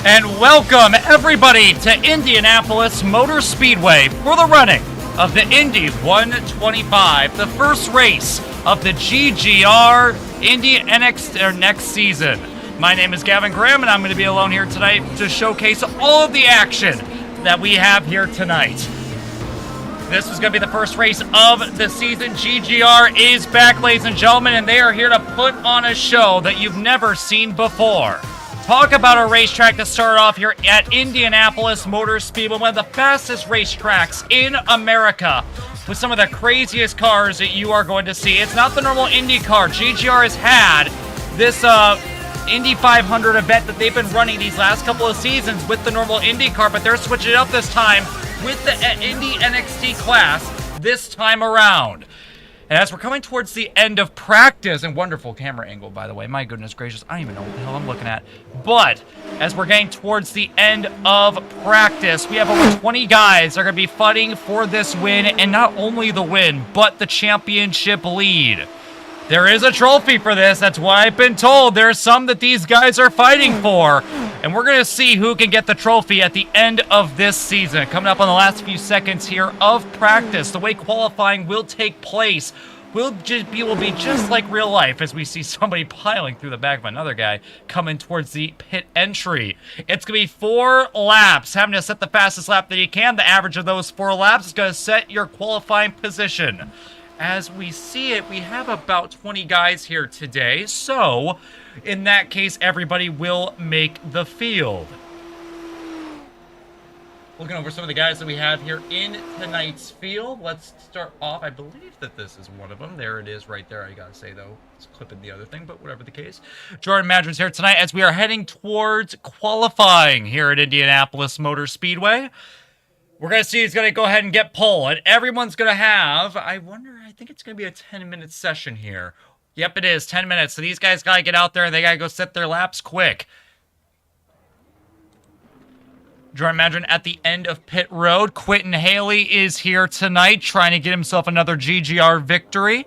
And welcome everybody to Indianapolis Motor Speedway for the running of the Indy 125, the first race of the GGR Indy next season. My name is Gavin Graham, and I'm going to be alone here tonight to showcase all of the action that we have here tonight. This is going to be the first race of the season. GGR is back, ladies and gentlemen, and they are here to put on a show that you've never seen before. Talk about a racetrack to start off here at Indianapolis Motor Speedway, one of the fastest racetracks in America, with some of the craziest cars that you are going to see. It's not the normal Indy car. GGR has had this Indy 500 event that they've been running these last couple of seasons with the normal Indy car, but they're switching it up this time with the Indy NXT class this time around. And as we're coming towards the end of practice, and wonderful camera angle, by the way, my goodness gracious, I don't even know what the hell I'm looking at. But as we're getting towards the end of practice, we have over 20 guys that are going to be fighting for this win, and not only the win, but the championship lead. There is a trophy for this. That's what I've been told. There's some that these guys are fighting for. And we're going to see who can get the trophy at the end of this season. Coming up on the last few seconds here of practice, the way qualifying will take place will be just like real life, as we see somebody piling through the back of another guy coming towards the pit entry. It's going to be 4 laps. Having to set the fastest lap that you can. The average of those 4 laps is going to set your qualifying position. As we see it, we have about 20 guys here today, so in that case, everybody will make the field. Looking over some of the guys that we have here in tonight's field, let's start off. I believe that this is one of them. There it is right there. I gotta say, though, it's clipping the other thing, but whatever the case. Jordan Madron's here tonight as we are heading towards qualifying here at Indianapolis Motor Speedway. We're going to see who's going to go ahead and get pole, and everyone's going to have, I think it's going to be a 10-minute session here. Yep, it is, 10 minutes. So these guys got to get out there, and they got to go set their laps quick. Jordan Madron at the end of pit road. Quentin Haley is here tonight, trying to get himself another GGR victory.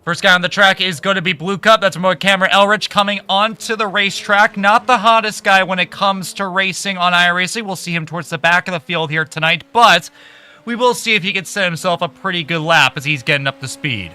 First guy on the track is going to be Blue Cup. That's Remote Camera Elrich coming onto the racetrack. Not the hottest guy when it comes to racing on iRacing. We'll see him towards the back of the field here tonight, but we will see if he can set himself a pretty good lap as he's getting up to speed.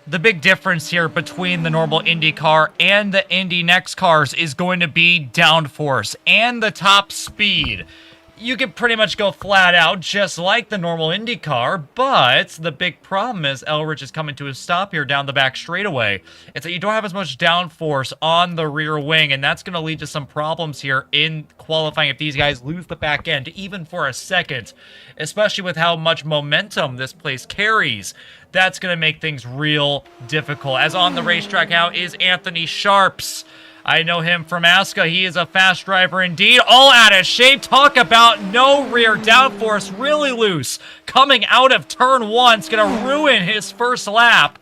The big difference here between the normal Indy car and the Indy Next cars is going to be downforce and the top speed. You can pretty much go flat out just like the normal Indy car, but the big problem is Elrich is coming to a stop here down the back straightaway. It's that you don't have as much downforce on the rear wing, and that's going to lead to some problems here in qualifying if these guys lose the back end, even for a second, especially with how much momentum this place carries. That's going to make things real difficult. As on the racetrack now is Anthony Sharps. I know him from ASCA. He is a fast driver indeed. All out of shape. Talk about no rear downforce. Really loose. Coming out of turn 1. It's going to ruin his first lap.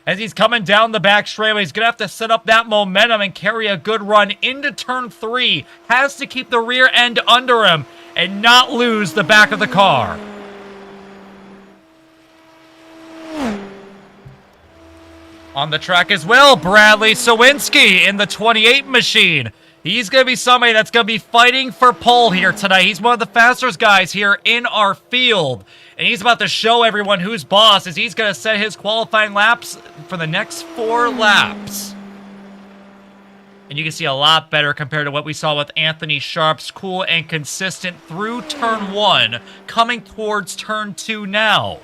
As he's coming down the back straightaway, he's going to have to set up that momentum and carry a good run into turn 3. Has to keep the rear end under him and not lose the back of the car. On the track as well, Bradley Sawinski in the 28 machine. He's going to be somebody that's going to be fighting for pole here tonight. He's one of the fastest guys here in our field. And he's about to show everyone who's boss as he's going to set his qualifying laps for the next 4 laps. And you can see a lot better compared to what we saw with Anthony Sharps. Cool and consistent through turn 1, coming towards turn 2 now.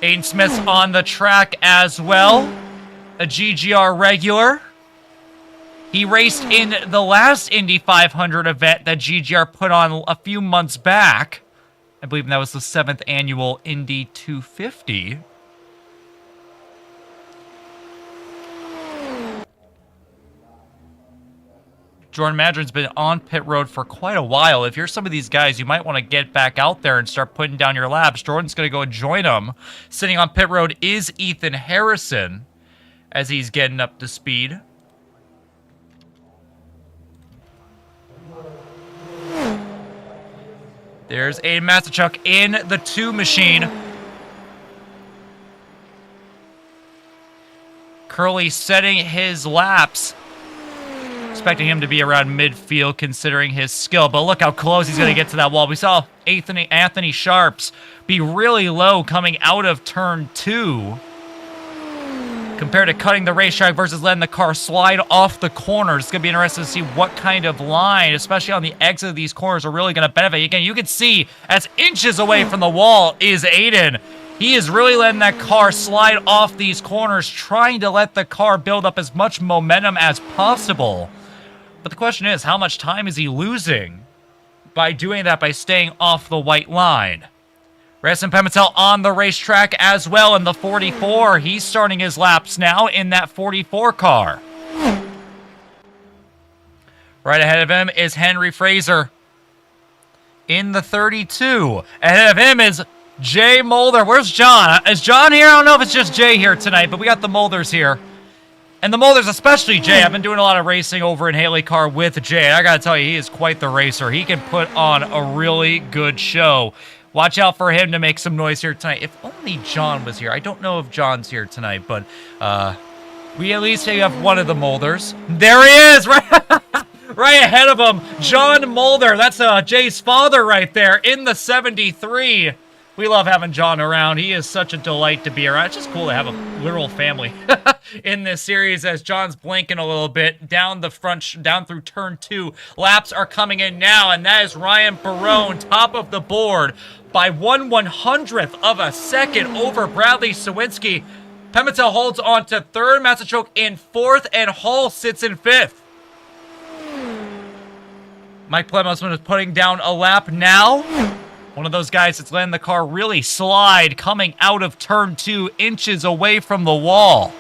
Aiden Smith's on the track as well, a GGR regular. He raced in the last Indy 500 event that GGR put on a few months back. I believe that was the 7th annual Indy 250. Jordan Madron's been on pit road for quite a while. If you're some of these guys, you might want to get back out there and start putting down your laps. Jordan's going to go and join him. Sitting on pit road is Ethan Harrison as he's getting up to speed. There's Aiden Masachuk in the 2 machine. Curley setting his laps. Expecting him to be around midfield considering his skill, but look how close he's going to get to that wall. We saw Anthony Sharps be really low coming out of turn 2 compared to cutting the racetrack versus letting the car slide off the corners. It's going to be interesting to see what kind of line, especially on the exit of these corners, are really going to benefit. Again, you can see as inches away from the wall is Aiden. He is really letting that car slide off these corners, trying to let the car build up as much momentum as possible. But the question is, how much time is he losing by doing that, by staying off the white line? Racing Pimentel on the racetrack as well in the 44. He's starting his laps now in that 44 car. Right ahead of him is Henry Fraser in the 32. Ahead of him is Jay Mulder. Where's John? Is John here? I don't know if it's just Jay here tonight, but we got the Mulders here. And the Mulders, especially Jay. I've been doing a lot of racing over in Haley Car with Jay. I got to tell you, he is quite the racer. He can put on a really good show. Watch out for him to make some noise here tonight. If only John was here. I don't know if John's here tonight, but we at least have one of the Mulders. There he is, right ahead of him. John Mulder. That's Jay's father right there in the 73. We love having John around. He is such a delight to be around. It's just cool to have a literal family in this series as John's blinking a little bit down the front, down through turn 2. Laps are coming in now, and that is Ryan Barone, top of the board by 1/100th of a second over Bradley Sawinski. Pimentel holds on to 3rd, Massachoke in 4th, and Hall sits in 5th. Mike Plemosman is putting down a lap now. One of those guys that's letting the car really slide coming out of turn 2, inches away from the wall.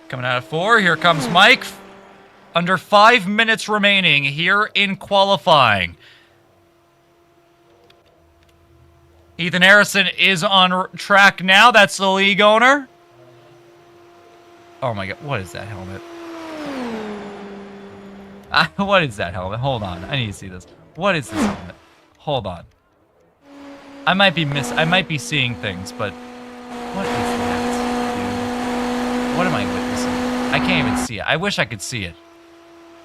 Coming out of 4, here comes Mike. Under 5 minutes remaining here in qualifying. Ethan Harrison is on track now. That's the league owner. Oh my god, what is that helmet? What is that helmet? Hold on, I need to see this. What is this helmet? Hold on. I might be seeing things, but what is that, dude? What am I witnessing? I can't even see it. I wish I could see it.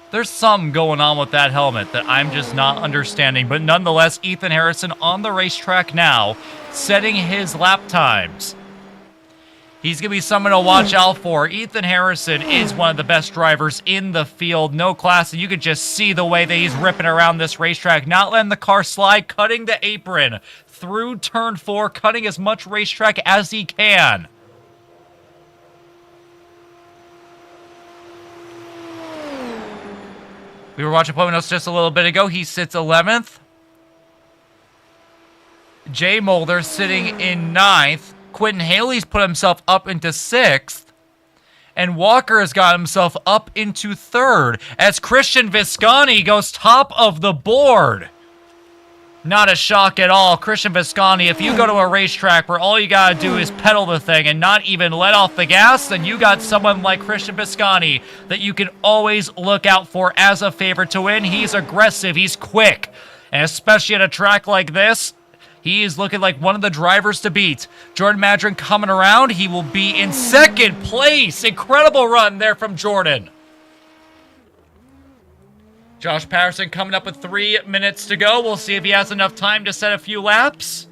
There's something going on with that helmet that I'm just not understanding. But nonetheless, Ethan Harrison on the racetrack now, setting his lap times. He's going to be someone to watch out for. Ethan Harrison is one of the best drivers in the field. No class, and you could just see the way that he's ripping around this racetrack. Not letting the car slide, cutting the apron through turn 4, cutting as much racetrack as he can. We were watching Pomenos just a little bit ago. He sits 11th. Jay Mulder sitting in 9th. Quentin Haley's put himself up into 6th. And Walker has got himself up into 3rd as Christian Visconti goes top of the board. Not a shock at all. Christian Visconti, if you go to a racetrack where all you got to do is pedal the thing and not even let off the gas, then you got someone like Christian Visconti that you can always look out for as a favorite to win. He's aggressive. He's quick. And especially at a track like this, he is looking like one of the drivers to beat. Jordan Madron coming around. He will be in 2nd place. Incredible run there from Jordan. Josh Patterson coming up with 3 minutes to go. We'll see if he has enough time to set a few laps.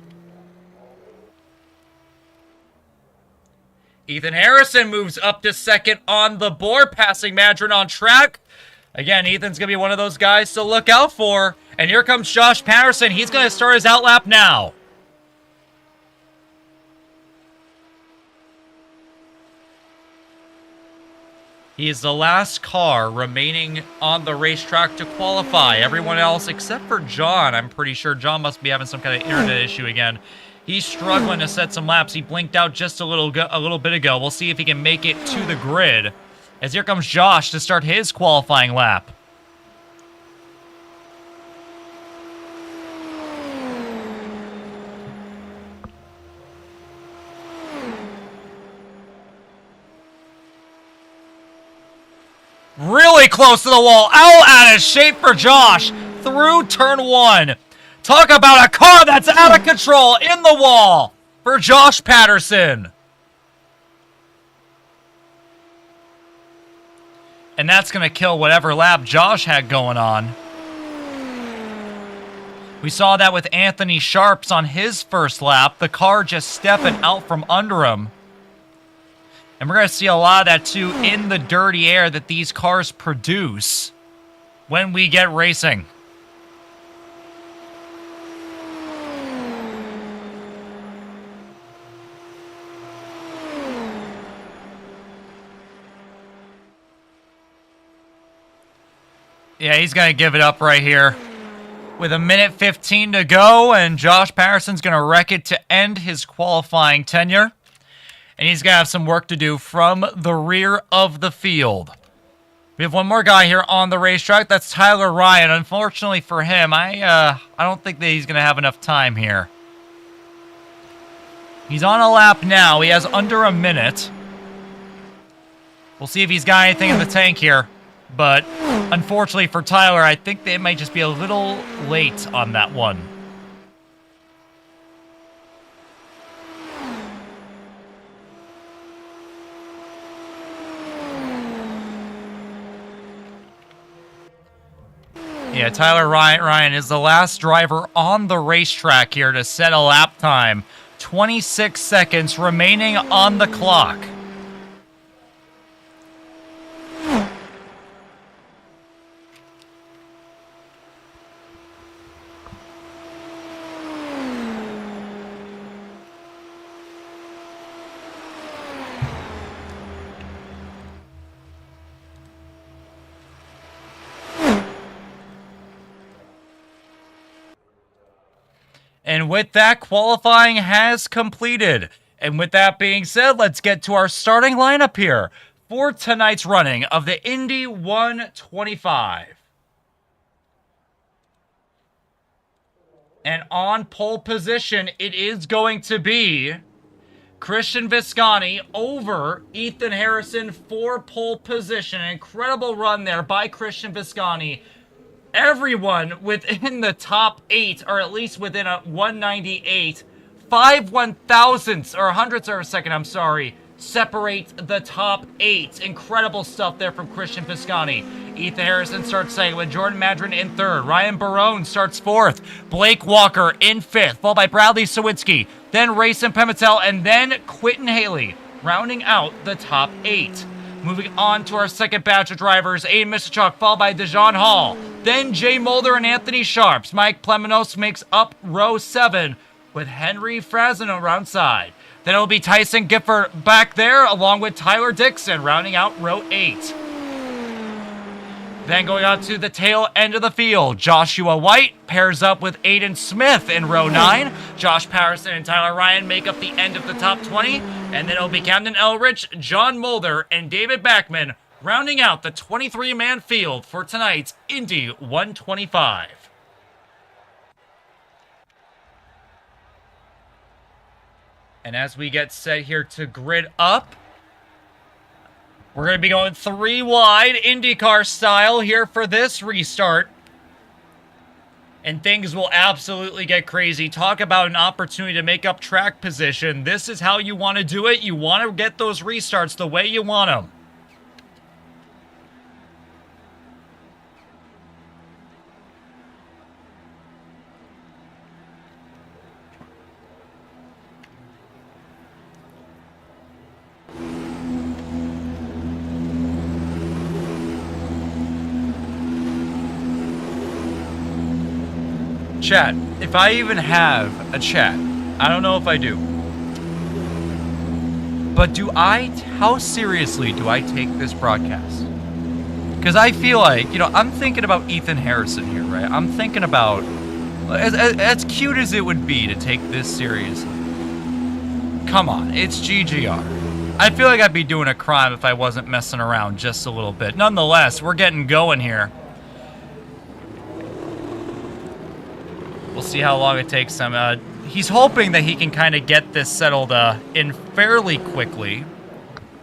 Ethan Harrison moves up to 2nd on the board, passing Madron on track. Again, Ethan's going to be one of those guys to look out for. And here comes Josh Patterson. He's going to start his out lap now. He is the last car remaining on the racetrack to qualify. Everyone else, except for John, I'm pretty sure John must be having some kind of internet issue again. He's struggling to set some laps. He blinked out just a little bit ago. We'll see if he can make it to the grid. As here comes Josh to start his qualifying lap. Really close to the wall. Out of shape for Josh through turn 1. Talk about a car that's out of control in the wall for Josh Patterson. And that's going to kill whatever lap Josh had going on. We saw that with Anthony Sharps on his first lap. The car just stepping out from under him. And we're going to see a lot of that, too, in the dirty air that these cars produce when we get racing. Yeah, he's going to give it up right here. With 1:15 to go, and Josh Patterson's going to wreck it to end his qualifying tenure. And he's going to have some work to do from the rear of the field. We have one more guy here on the racetrack. That's Tyler Ryan. Unfortunately for him, I don't think that he's going to have enough time here. He's on a lap now. He has under a minute. We'll see if he's got anything in the tank here. But unfortunately for Tyler, I think they might just be a little late on that one. Yeah, Tyler Ryan is the last driver on the racetrack here to set a lap time. 26 seconds remaining on the clock. And with that, qualifying has completed. And with that being said, let's get to our starting lineup here for tonight's running of the Indy 125. And on pole position, it is going to be Christian Visconti over Ethan Harrison for pole position. An incredible run there by Christian Visconti. Everyone within the top 8, or at least within a 198, 5 1,000ths, or hundredths of a second, I'm sorry, separate the top 8. Incredible stuff there from Christian Visconti. Ethan Harrison starts second with Jordan Madron in third. Ryan Barone starts fourth. Blake Walker in fifth, followed by Bradley Sawicki, then Rayson Pimentel, and then Quentin Haley, rounding out the top 8. Moving on to our second batch of drivers, Aiden Mischuk, followed by Dejon Hall. Then Jay Mulder and Anthony Sharps. Mike Plemenos makes up row 7 with Henry Frazano around side. Then it'll be Tyson Gifford back there, along with Tyler Dixon, rounding out row 8. Then going on to the tail end of the field, Joshua White pairs up with Aiden Smith in row 9. Josh Patterson and Tyler Ryan make up the end of the top 20. And then it'll be Camden Elrich, John Mulder, and David Backman rounding out the 23-man field for tonight's Indy 125. And as we get set here to grid up, we're going to be going 3 wide IndyCar style here for this restart. And things will absolutely get crazy. Talk about an opportunity to make up track position. This is how you want to do it. You want to get those restarts the way you want them. Chat, if I even have a chat, I don't know if I do, but how seriously do I take this broadcast? Because I feel like, I'm thinking about Ethan Harrison here, right? I'm thinking about, as cute as it would be to take this seriously. Come on, it's GGR. I feel like I'd be doing a crime if I wasn't messing around just a little bit. Nonetheless, we're getting going here. We'll see how long it takes him. He's hoping that he can kind of get this settled in fairly quickly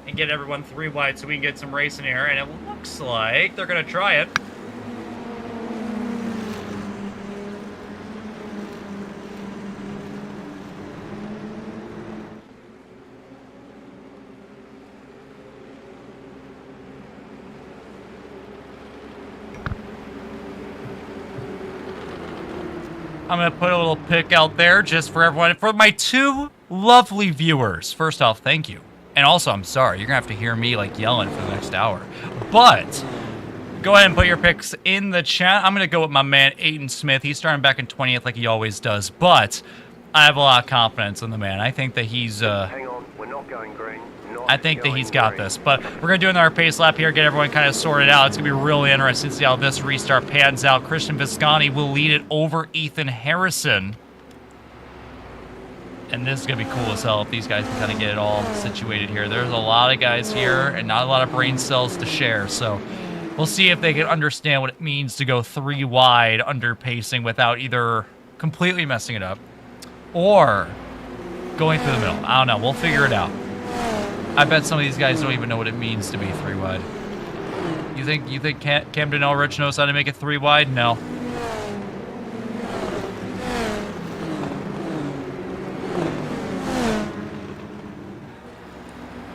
and get everyone 3 wide so we can get some racing here, and it looks like they're going to try it. I'm going to put a little pic out there just for everyone. For my 2 lovely viewers. First off, thank you. And also, I'm sorry. You're going to have to hear me, like, yelling for the next hour. But go ahead and put your picks in the chat. I'm going to go with my man, Aiden Smith. He's starting back in 20th like he always does. But I have a lot of confidence in the man. I think that he's... Hang on. We're not going green. I think that he's got this, but we're going to do another pace lap here, get everyone kind of sorted out. It's going to be really interesting to see how this restart pans out. Christian Visconti will lead it over Ethan Harrison. And this is going to be cool as hell if these guys can kind of get it all situated here. There's a lot of guys here and not a lot of brain cells to share, so we'll see if they can understand what it means to go 3 wide under pacing without either completely messing it up or going through the middle. I don't know. We'll figure it out. I bet some of these guys don't even know what it means to be 3 wide. You think Camden Ulrich knows how to make it 3 wide? No.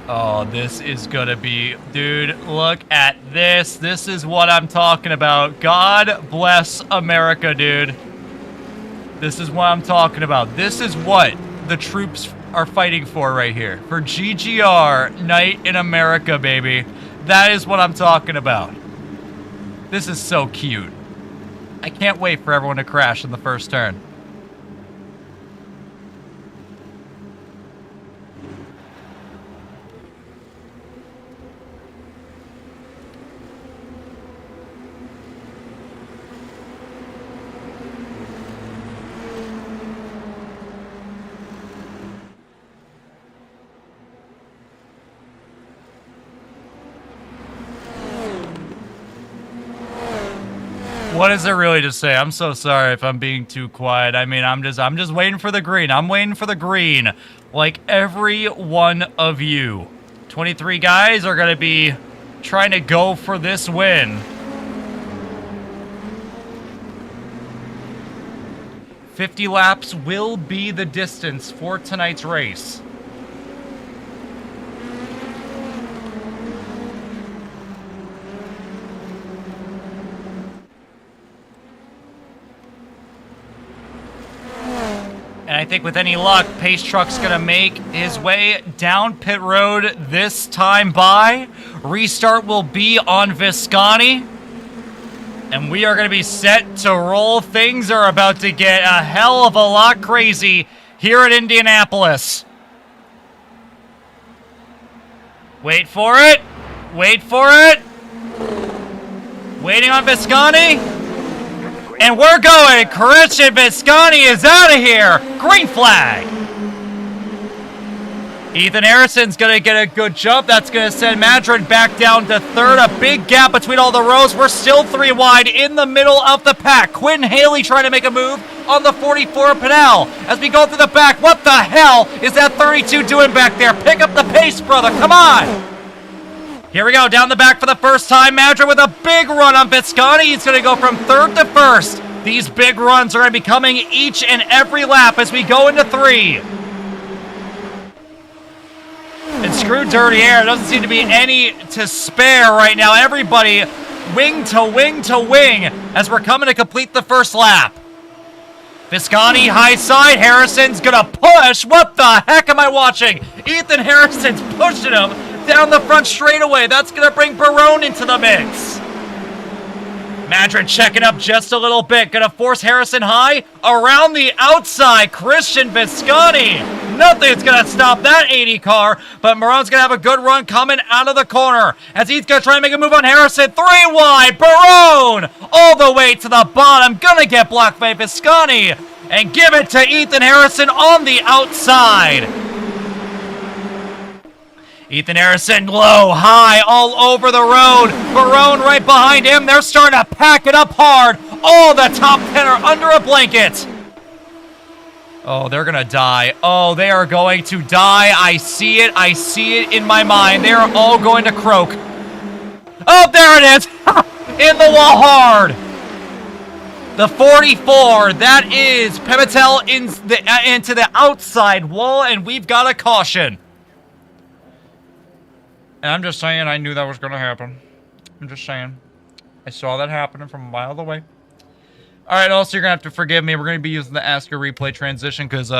Oh, this is gonna be... Dude, look at this. This is what I'm talking about. God bless America, dude. This is what I'm talking about. This is what the troops are fighting for right here. For GGR, Night in America, baby. That is what I'm talking about. This is so cute. I can't wait for everyone to crash in the first turn. What is there really to say? I'm so sorry if I'm being too quiet. I mean, I'm just waiting for the green. I'm waiting for the green, like every one of you. 23 guys are gonna be trying to go for this win. 50 laps will be the distance for tonight's race. And I think with any luck, Pace Truck's gonna make his way down pit road this time by. Restart will be on Visconti. And we are gonna be set to roll. Things are about to get a hell of a lot crazy here at Indianapolis. Wait for it. Wait for it. Waiting on Visconti. And we're going. Christian Visconti is out of here. Green flag. Ethan Harrison's going to get a good jump. That's going to send Madrid back down to third. A big gap between all the rows. We're still 3 wide in the middle of the pack. Quinn Haley trying to make a move on the 44 Pinel. As we go through the back, what the hell is that 32 doing back there? Pick up the pace, brother. Come on. Here we go, down the back for the first time. Madrid with a big run on Visconti. He's going to go from third to first. These big runs are going to be coming each and every lap as we go into 3. And screw dirty air. There doesn't seem to be any to spare right now. Everybody wing to wing to wing as we're coming to complete the first lap. Visconti, high side. Harrison's going to push. What the heck am I watching? Ethan Harrison's pushing him down the front straightaway. That's going to bring Barone into the mix. Madrid checking up just a little bit. Going to force Harrison high. Around the outside, Christian Visconti. Nothing's going to stop that 80 car. But Marone's going to have a good run coming out of the corner. As he's going to try and make a move on Harrison. 3 wide. Barone all the way to the bottom. Going to get blocked by Visconti. And give it to Ethan Harrison on the outside. Ethan Harrison low, high, all over the road. Barone right behind him. They're starting to pack it up hard. All the top 10 are under a blanket. Oh, they're gonna die. Oh, they are going to die. I see it. I see it in my mind. They are all going to croak. Oh, there it is. In the wall hard. The 44. That is Pimentel into the outside wall, and we've got a caution. And I'm just saying, I knew that was gonna happen. I'm just saying. I saw that happening from a mile away. Alright, also, you're going to have to forgive me. We're going to be using the Ask a Replay transition because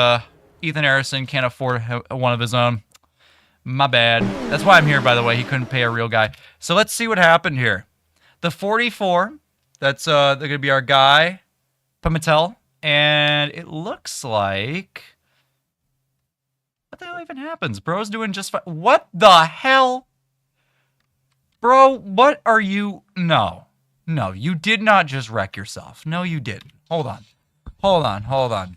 Ethan Harrison can't afford one of his own. My bad. That's why I'm here, by the way. He couldn't pay a real guy. So let's see what happened here. The 44, that's going to be our guy, Pimentel. And it looks like... What the hell even happens? Bro's doing just fine. What the hell? Bro, what are you... No. No, you did not just wreck yourself. No, you didn't. Hold on. Hold on. Hold on.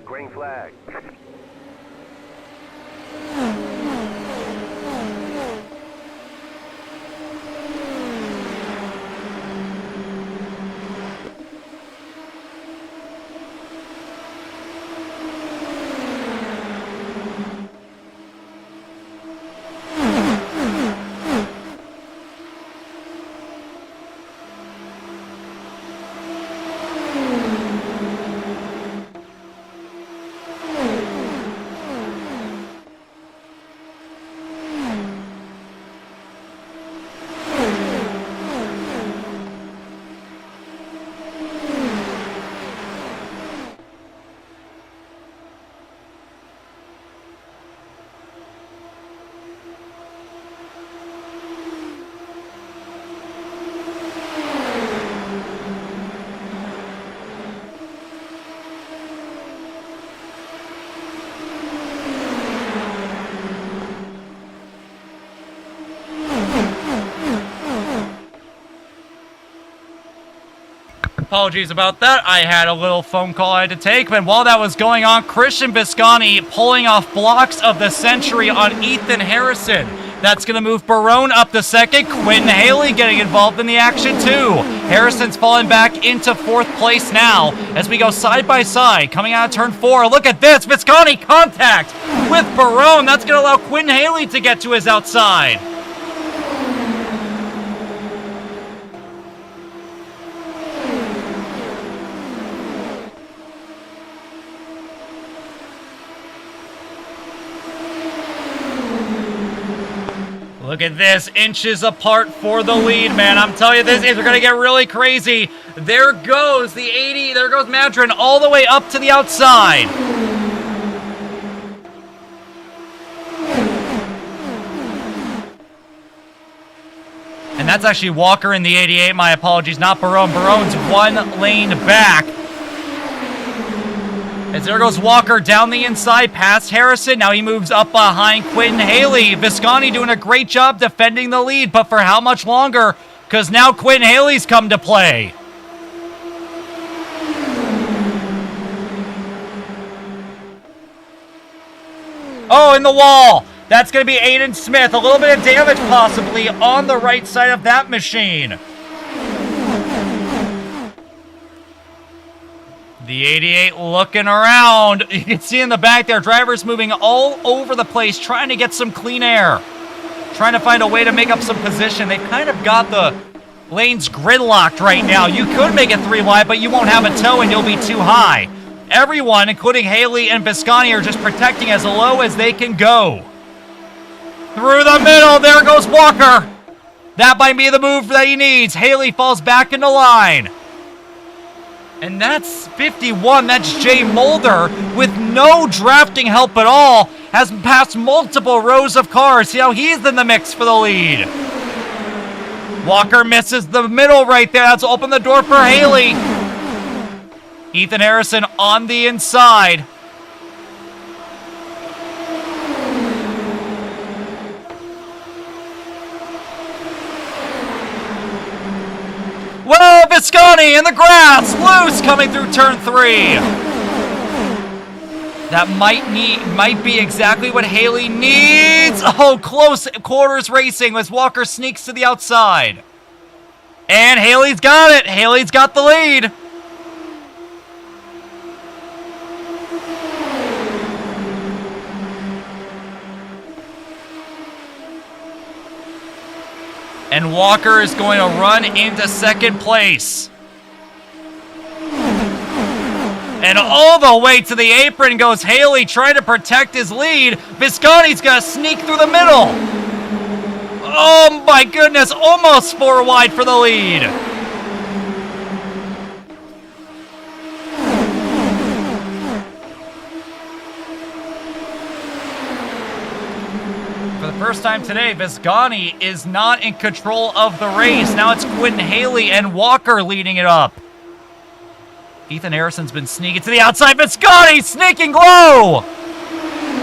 Green flag. Apologies about that. I had a little phone call I had to take. And while that was going on, Christian Visconti pulling off blocks of the century on Ethan Harrison. That's going to move Barone up to second. Quinn Haley getting involved in the action too. Harrison's falling back into 4th place now as we go side by side. Coming out of turn 4. Look at this. Visconti contact with Barone. That's going to allow Quinn Haley to get to his outside. Look at this, inches apart for the lead, man. I'm telling you, this is going to get really crazy. There goes the 80, there goes Madron all the way up to the outside. And that's actually Walker in the 88, my apologies, not Barone. Barone's 1 lane back. As there goes Walker down the inside past Harrison. Now he moves up behind Quentin Haley. Visconti doing a great job defending the lead, but for how much longer? Because now Quentin Haley's come to play. Oh, in the wall. That's going to be Aiden Smith. A little bit of damage possibly on the right side of that machine. The 88 looking around. You can see in the back there, drivers moving all over the place, trying to get some clean air. Trying to find a way to make up some position. They've kind of got the lanes gridlocked right now. You could make it 3 wide, but you won't have a toe and you'll be too high. Everyone, including Haley and Visconti, are just protecting as low as they can go. Through the middle, there goes Walker. That might be the move that he needs. Haley falls back into line. And that's 51. That's Jay Mulder with no drafting help at all. Has passed multiple rows of cars. See how he's in the mix for the lead. Walker misses the middle right there. That's open the door for Haley. Ethan Harrison on the inside. Whoa, Visconti in the grass, loose coming through turn 3. That might be exactly what Haley needs. Oh, close quarters racing as Walker sneaks to the outside. And Haley's got it. Haley's got the lead. And Walker is going to run into second place. And all the way to the apron goes Haley trying to protect his lead. Visconti's going to sneak through the middle. Oh my goodness, almost 4 wide for the lead. For the first time today, Visconti is not in control of the race. Now it's Quentin Haley and Walker leading it up. Ethan Harrison's been sneaking to the outside. Visconti sneaking low.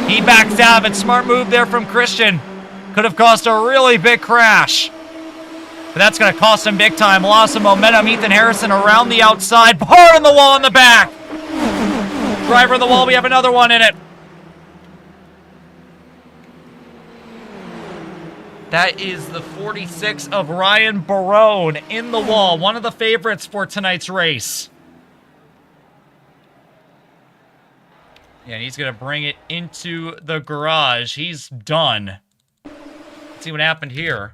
He backs out, but smart move there from Christian. Could have caused a really big crash. But that's going to cost him big time. Loss of momentum. Ethan Harrison around the outside. Hard in the wall in the back. Driver in the wall. We have another one in it. That is the 46 of Ryan Barone in the wall. One of the favorites for tonight's race. Yeah, and he's going to bring it into the garage. He's done. Let's see what happened here.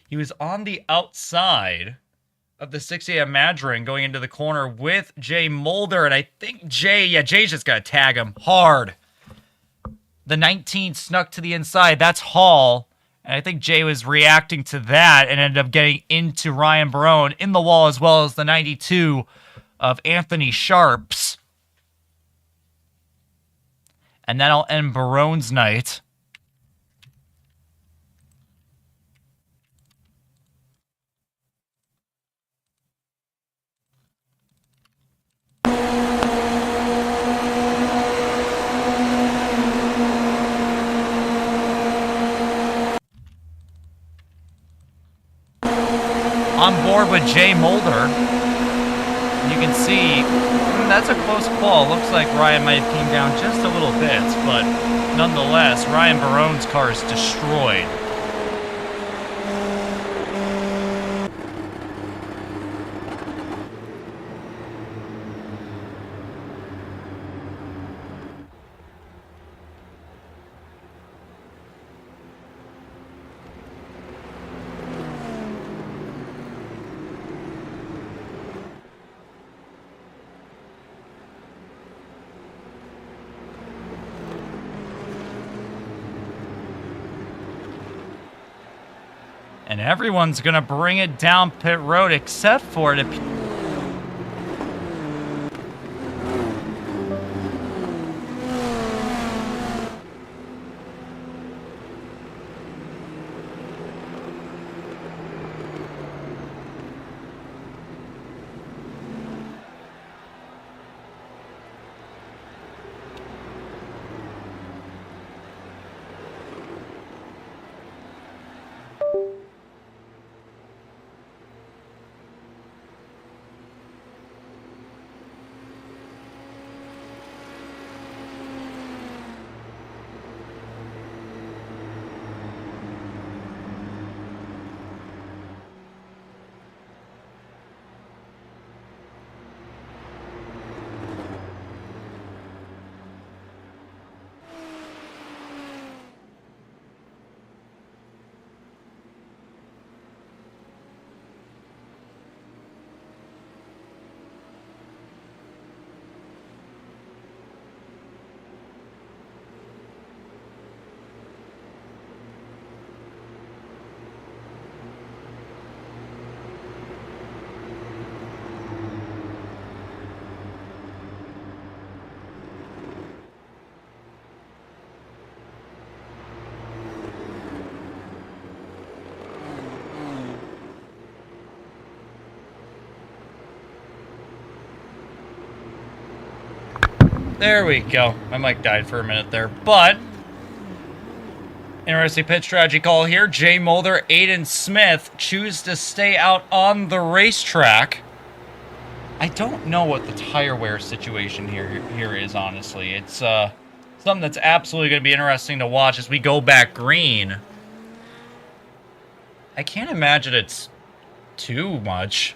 He was on the outside of the 68 of Madron going into the corner with Jay Mulder. And I think Jay's just got to tag him hard. The 19 snuck to the inside. That's Hall. And I think Jay was reacting to that and ended up getting into Ryan Barone in the wall, as well as the 92 of Anthony Sharps. And that'll end Barone's night. On board with Jay Mulder. You can see that's a close call. Looks like Ryan might have came down just a little bit, but nonetheless, Ryan Barone's car is destroyed. And everyone's going to bring it down pit road except for it. There we go. My mic died for a minute there, but interesting pit strategy call here. Jay Mulder, Aiden Smith choose to stay out on the racetrack. I don't know what the tire wear situation here is, honestly. It's something that's absolutely going to be interesting to watch as we go back green. I can't imagine it's too much.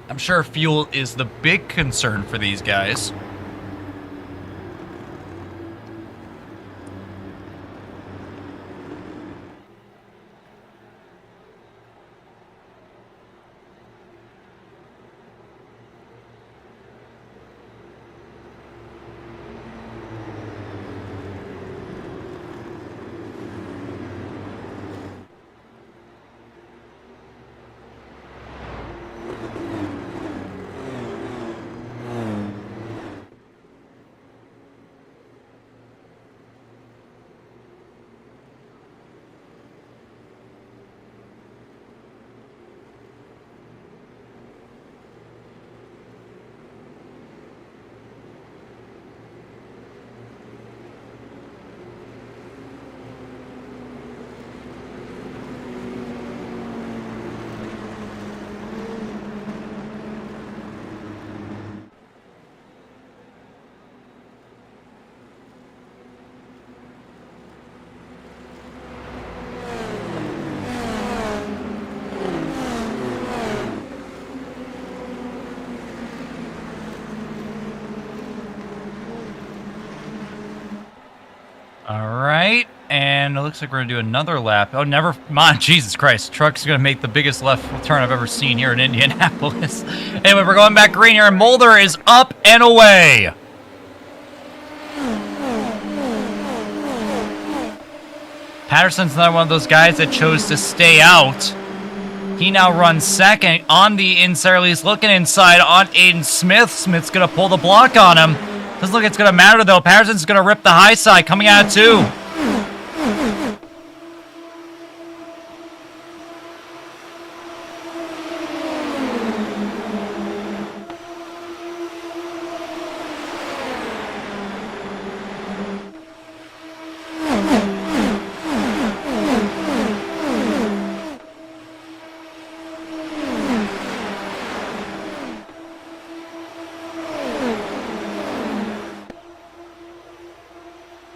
I'm sure fuel is the big concern for these guys. Alright, and it looks like we're going to do another lap. Oh, never mind. Jesus Christ. Truck's going to make the biggest left turn I've ever seen here in Indianapolis. Anyway, we're going back green here, and Mulder is up and away. Patterson's another one of those guys that chose to stay out. He now runs second on the inside. He's looking inside on Aiden Smith. Smith's going to pull the block on him. Doesn't look like it's going to matter, though. Patterson's going to rip the high side coming out of two.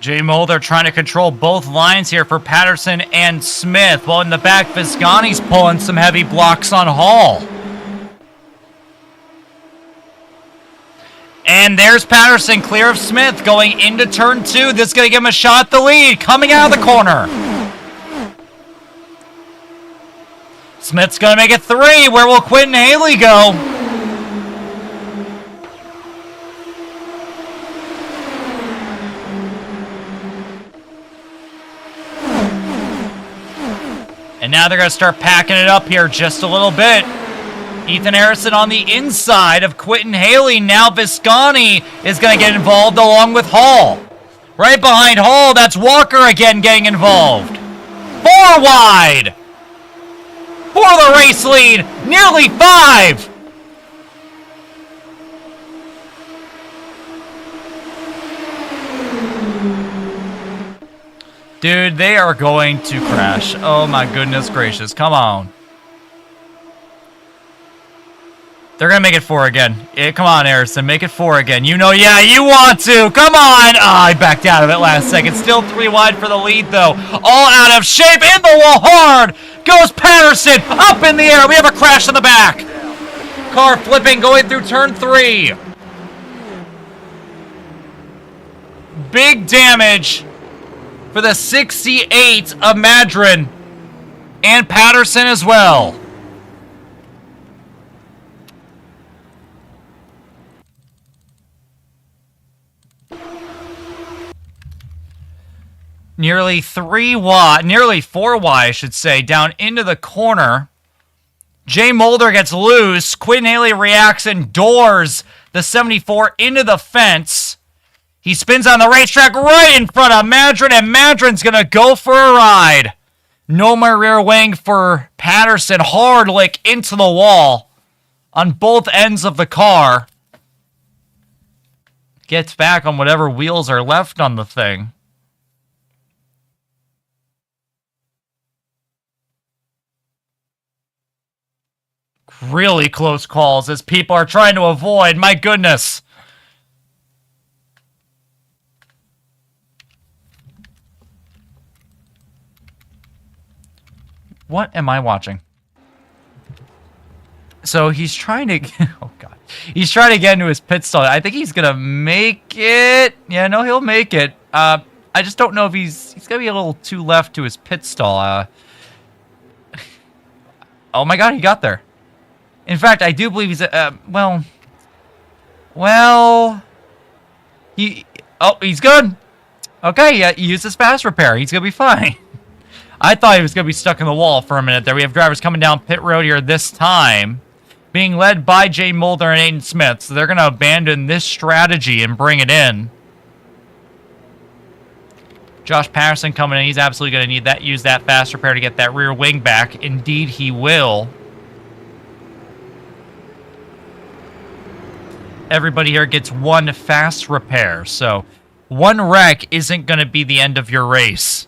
Jay Mulder trying to control both lines here for Patterson and Smith, while in the back, Visconti's pulling some heavy blocks on Hall. And there's Patterson, clear of Smith, going into turn 2. This is going to give him a shot at the lead, coming out of the corner. Smith's going to make it 3. Where will Quentin Haley go? And now they're going to start packing it up here just a little bit. Ethan Harrison on the inside of Quentin Haley. Now Visconti is going to get involved along with Hall. Right behind Hall, that's Walker again getting involved. 4 wide for the race lead. Nearly 5. Dude, they are going to crash. Oh my goodness gracious. Come on. They're going to make it 4 again. Come on, Harrison. Make it 4 again. You know, yeah, you want to. Come on. I backed out of it last second. Still 3 wide for the lead, though. All out of shape. In the wall hard. Goes Patterson. Up in the air. We have a crash in the back. Car flipping going through turn 3. Big damage for the 68 of Madron. And Patterson as well. Nearly 3 wide, nearly 4 wide, I should say, down into the corner. Jay Mulder gets loose. Quentin Haley reacts and doors the 74 into the fence. He spins on the racetrack right in front of Madron, and Madron's going to go for a ride. No more rear wing for Patterson. Hard lick into the wall on both ends of the car. Gets back on whatever wheels are left on the thing. Really close calls as people are trying to avoid. My goodness. What am I watching? So he's trying to... Oh, God. He's trying to get into his pit stall. I think he's going to make it. Yeah, no, he'll make it. I just don't know if he's going to be a little too left to his pit stall. Oh, my God, he got there. In fact, I do believe he's... he's good. Okay, yeah, he used his fast repair. He's going to be fine. I thought he was going to be stuck in the wall for a minute there. We have drivers coming down pit road here this time, being led by Jay Mulder and Aiden Smith. So they're going to abandon this strategy and bring it in. Josh Patterson coming in. He's absolutely going to need that. Use that fast repair to get that rear wing back. Indeed, he will. Everybody here gets 1 fast repair. So 1 wreck isn't going to be the end of your race.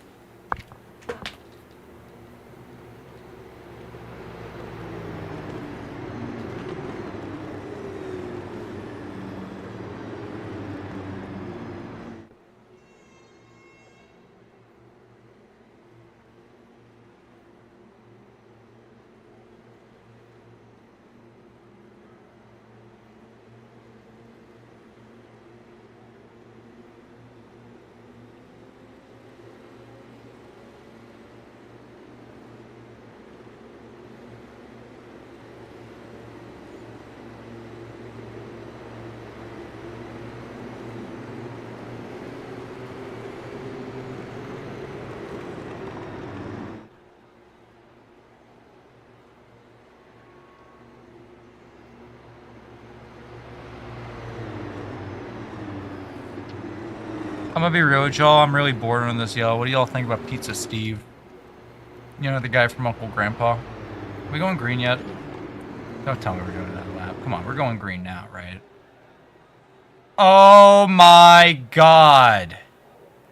I'm gonna be real with y'all. I'm really bored on this, y'all. What do y'all think about Pizza Steve? You know, the guy from Uncle Grandpa. Are we going green yet? Don't tell me we're doing another lap. Come on, we're going green now, right? Oh my God.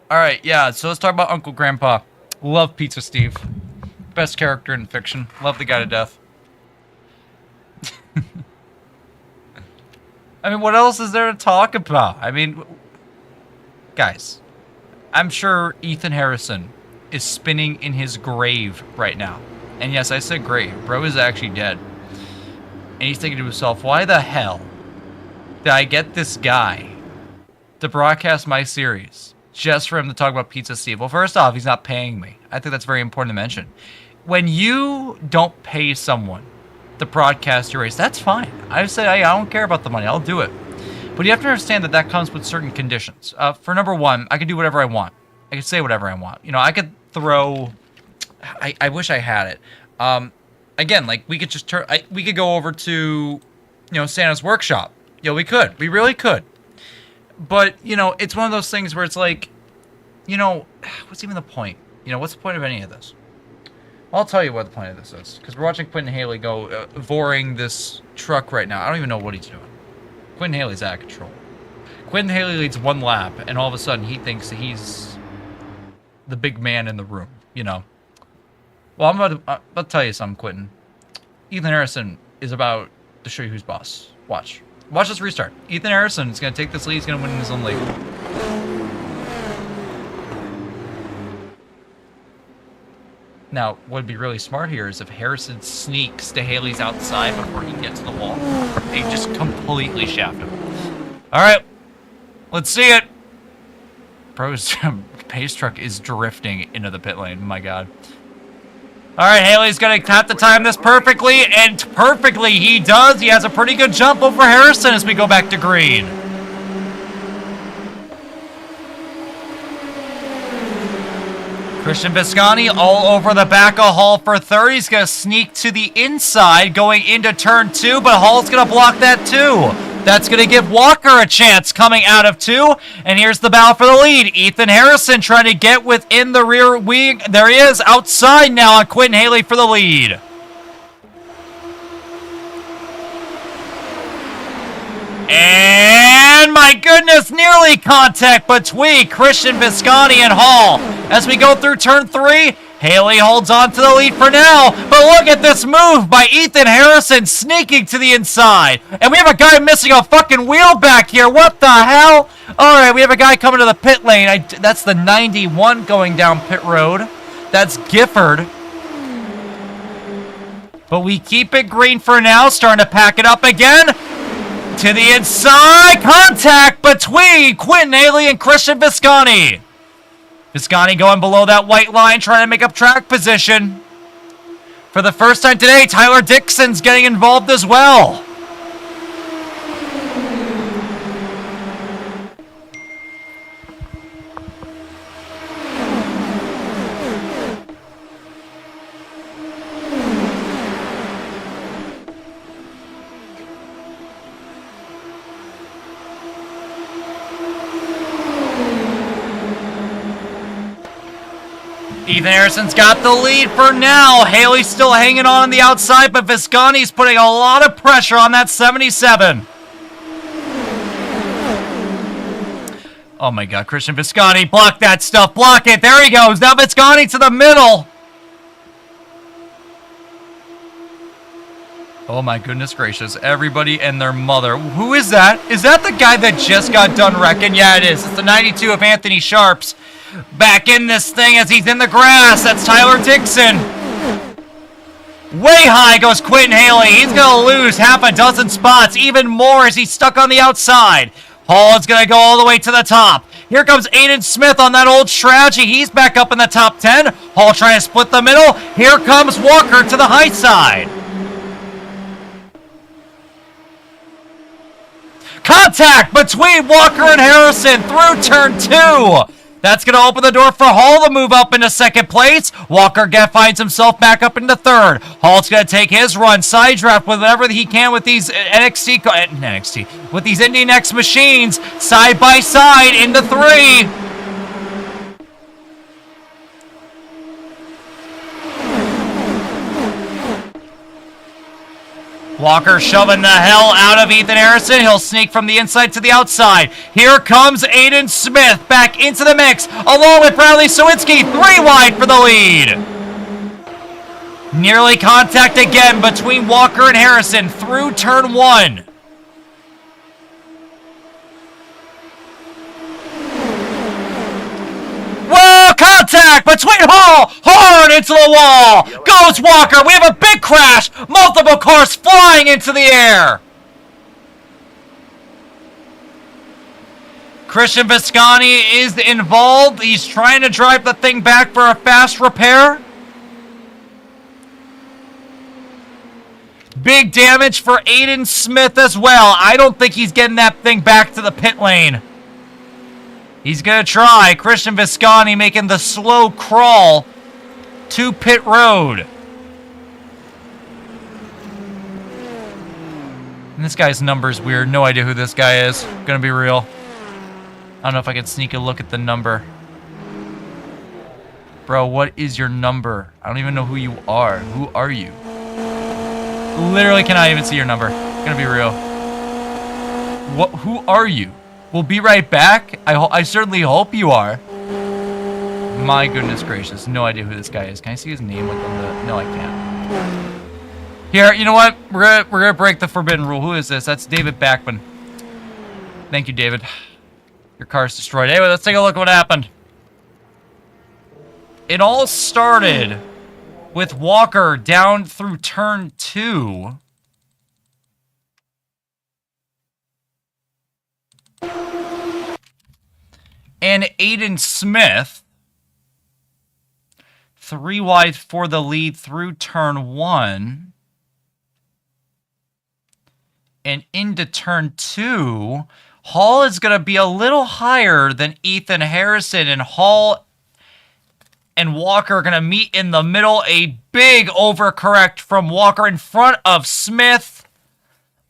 Alright, yeah, so let's talk about Uncle Grandpa. Love Pizza Steve. Best character in fiction. Love the guy to death. I mean, what else is there to talk about? I mean... Guys, I'm sure Ethan Harrison is spinning in his grave right now. And yes, I said grave. Bro is actually dead. And he's thinking to himself, why the hell did I get this guy to broadcast my series just for him to talk about Pizza Steve? Well, first off, he's not paying me. I think that's very important to mention. When you don't pay someone to broadcast your race, that's fine. I say, I don't care about the money. I'll do it. But you have to understand that that comes with certain conditions. For number one, I can do whatever I want. I can say whatever I want. You know, I could throw... I wish I had it. Again, like, we could just we could go over to, you know, Santa's workshop. You know, we could. We really could. But, you know, it's one of those things where it's like, you know, what's even the point? You know, what's the point of any of this? I'll tell you what the point of this is. Because we're watching Quentin Haley go voring this truck right now. I don't even know what he's doing. Quentin Haley's out of control. Quentin Haley leads one lap, and all of a sudden he thinks that he's the big man in the room, you know. Well, I'm about to tell you something, Quentin. Ethan Harrison is about to show you who's boss. Watch. Watch this restart. Ethan Harrison is going to take this lead. He's going to win in his own league. Now, what would be really smart here is if Harrison sneaks to Haley's outside before he gets to the wall. They just completely shaft him. All right. Let's see it. Bro's pace truck is drifting into the pit lane. My God. All right, Haley's going to have to time this perfectly, and perfectly he does. He has a pretty good jump over Harrison as we go back to green. Christian Visconti all over the back of Hall for third. He's going to sneak to the inside going into turn 2, but Hall's going to block that too. That's going to give Walker a chance coming out of 2. And here's the battle for the lead. Ethan Harrison trying to get within the rear wing. There he is outside now on Quentin Haley for the lead. And my goodness, nearly contact between Christian Visconti and Hall. As we go through turn 3, Haley holds on to the lead for now. But look at this move by Ethan Harrison sneaking to the inside. And we have a guy missing a fucking wheel back here. What the hell? All right, we have a guy coming to the pit lane. That's the 91 going down pit road. That's Gifford. But we keep it green for now. Starting to pack it up again. To the inside, contact between Quentin Haley and Christian Visconti. Visconti going below that white line, trying to make up track position. For the first time today, Tyler Dixon's getting involved as well. Ethan Harrison's got the lead for now. Haley's still hanging on the outside, but Visconti's putting a lot of pressure on that 77. Oh my God, Christian Visconti, block that stuff, block it. There he goes. Now Visconti to the middle. Oh my goodness gracious, everybody and their mother. Who is that? Is that the guy that just got done wrecking? Yeah, it is. It's the 92 of Anthony Sharps. Back in this thing as he's in the grass. That's Tyler Dixon. Way high goes Quentin Haley. He's going to lose half a dozen spots, even more as he's stuck on the outside. Hall is going to go all the way to the top. Here comes Aiden Smith on that old strategy. He's back up in the top 10. Hall trying to split the middle. Here comes Walker to the high side. Contact between Walker and Harrison through turn 2. That's going to open the door for Hall to move up into second place. Walker finds himself back up into third. Hall's going to take his run, side draft with whatever he can with these with these Indy Next machines, side by side into 3. Walker shoving the hell out of Ethan Harrison. He'll sneak from the inside to the outside. Here comes Aiden Smith back into the mix, along with Bradley Sawinski, 3 wide for the lead. Nearly contact again between Walker and Harrison through turn 1. Contact between Hall! Hard into the wall! Goes Walker! We have a big crash! Multiple cars flying into the air! Christian Visconti is involved. He's trying to drive the thing back for a fast repair. Big damage for Aiden Smith as well. I don't think he's getting that thing back to the pit lane. He's going to try. Christian Visconti making the slow crawl to pit road. And this guy's number's weird. No idea who this guy is. Gonna be real. I don't know if I can sneak a look at the number. Bro, what is your number? I don't even know who you are. Who are you? Literally cannot even see your number. Gonna be real. What? Who are you? We'll be right back. I certainly hope you are. My goodness gracious. No idea who this guy is. Can I see his name? Like on the... No, I can't. Here, you know what? We're gonna break the forbidden rule. Who is this? That's David Backman. Thank you, David. Your car's destroyed. Anyway, let's take a look at what happened. It all started with Walker down through turn 2. And Aiden Smith, 3 wide for the lead through turn 1. And into turn 2, Hall is going to be a little higher than Ethan Harrison. And Hall and Walker are going to meet in the middle. A big overcorrect from Walker in front of Smith.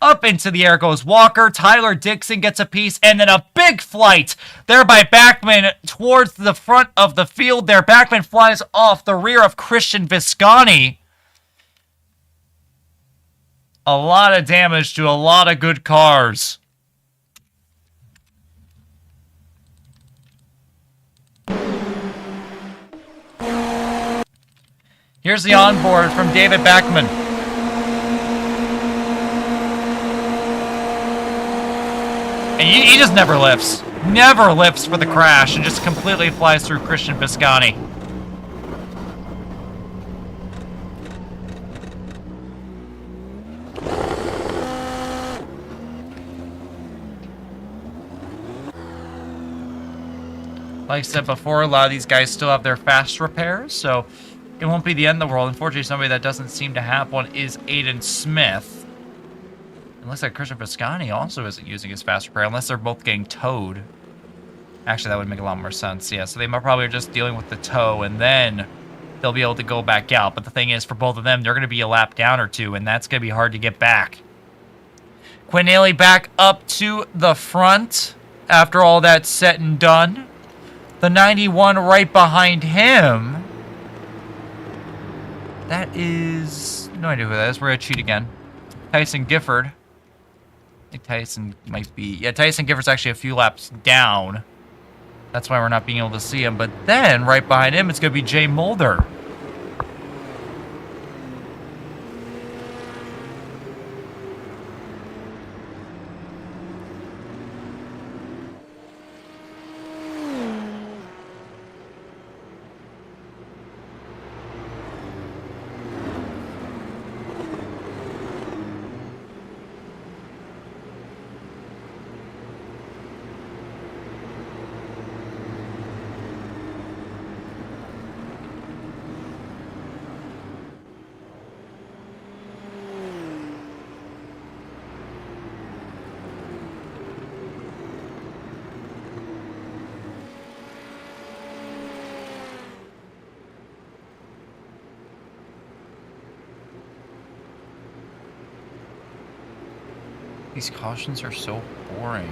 Up into the air goes Walker. Tyler Dixon gets a piece. And then a big flight there by Backman towards the front of the field there. Backman flies off the rear of Christian Visconti. A lot of damage to a lot of good cars. Here's the onboard from David Backman. And he just never lifts. Never lifts for the crash and just completely flies through Christian Visconti. Like I said before, a lot of these guys still have their fast repairs, so it won't be the end of the world. Unfortunately, somebody that doesn't seem to have one is Aiden Smith. It looks like Christian Visconti also isn't using his fast repair, unless they're both getting towed. Actually, that would make a lot more sense, yeah. So they probably are just dealing with the tow, and then they'll be able to go back out. But the thing is, for both of them, they're going to be a lap down or two, and that's going to be hard to get back. Quinn Haley back up to the front after all that's said and done. The 91 right behind him. That is... no idea who that is. We're going to cheat again. Tyson Gifford. I think Tyson might be... yeah, Tyson Gifford's actually a few laps down. That's why we're not being able to see him. But then, right behind him, it's going to be Jay Mulder. These cautions are so boring.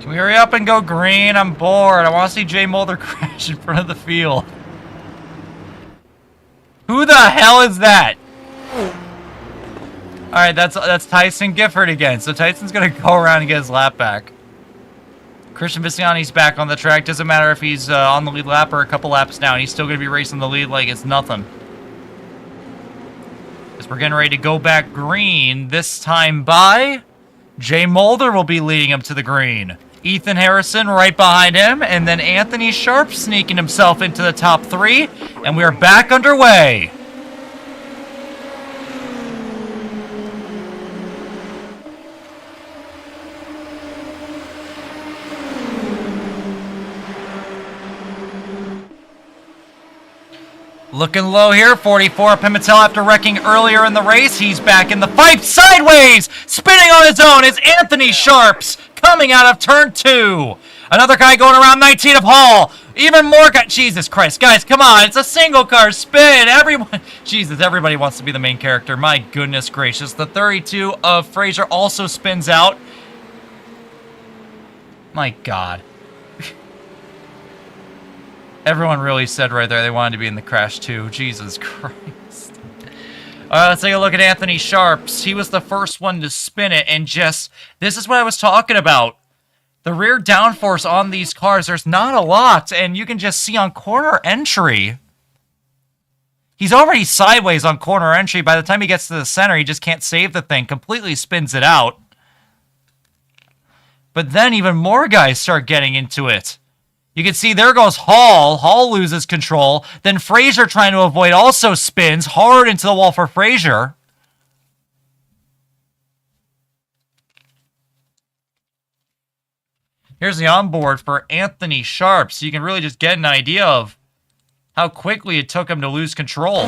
Can we hurry up and go green? I'm bored. I want to see Jay Mulder crash in front of the field. Who the hell is that? Alright, that's Tyson Gifford again. So Tyson's going to go around and get his lap back. Christian Visciani's back on the track. Doesn't matter if he's on the lead lap or a couple laps down. He's still going to be racing the lead like it's nothing. As we're getting ready to go back green, this time by Jay Mulder will be leading him to the green. Ethan Harrison right behind him, and then Anthony Sharp sneaking himself into the top 3, and we are back underway. Looking low here, 44 Pimentel after wrecking earlier in the race. He's back in the fight, sideways, spinning on his own is Anthony Sharps coming out of turn 2. Another guy going around 19 of Hall. Even more guys. Jesus Christ, guys, come on. It's a single car spin. Everyone, Jesus, everybody wants to be the main character. My goodness gracious. The 32 of Fraser also spins out. My God. Everyone really said right there they wanted to be in the crash too. Jesus Christ. Let's take a look at Anthony Sharps. He was the first one to spin it, and just, this is what I was talking about. The rear downforce on these cars, there's not a lot, and you can just see on corner entry. He's already sideways on corner entry. By the time he gets to the center, he just can't save the thing. Completely spins it out. But then even more guys start getting into it. You can see there goes Hall. Hall loses control. Then Fraser, trying to avoid, also spins hard into the wall for Fraser. Here's the onboard for Anthony Sharp, so you can really just get an idea of how quickly it took him to lose control.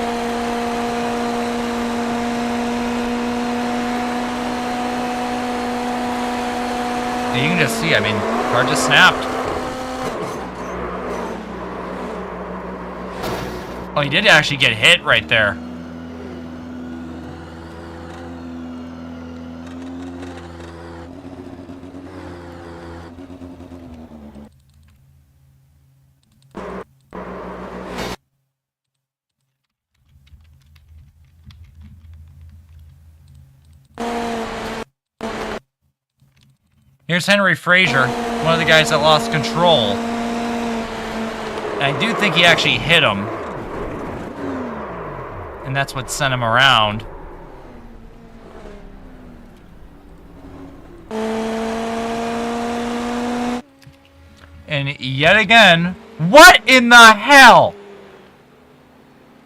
And you can just see, I mean, car just snapped. Oh, he did actually get hit right there. Here's Henry Fraser, one of the guys that lost control. And I do think he actually hit him. And that's what sent him around. And yet again, what in the hell?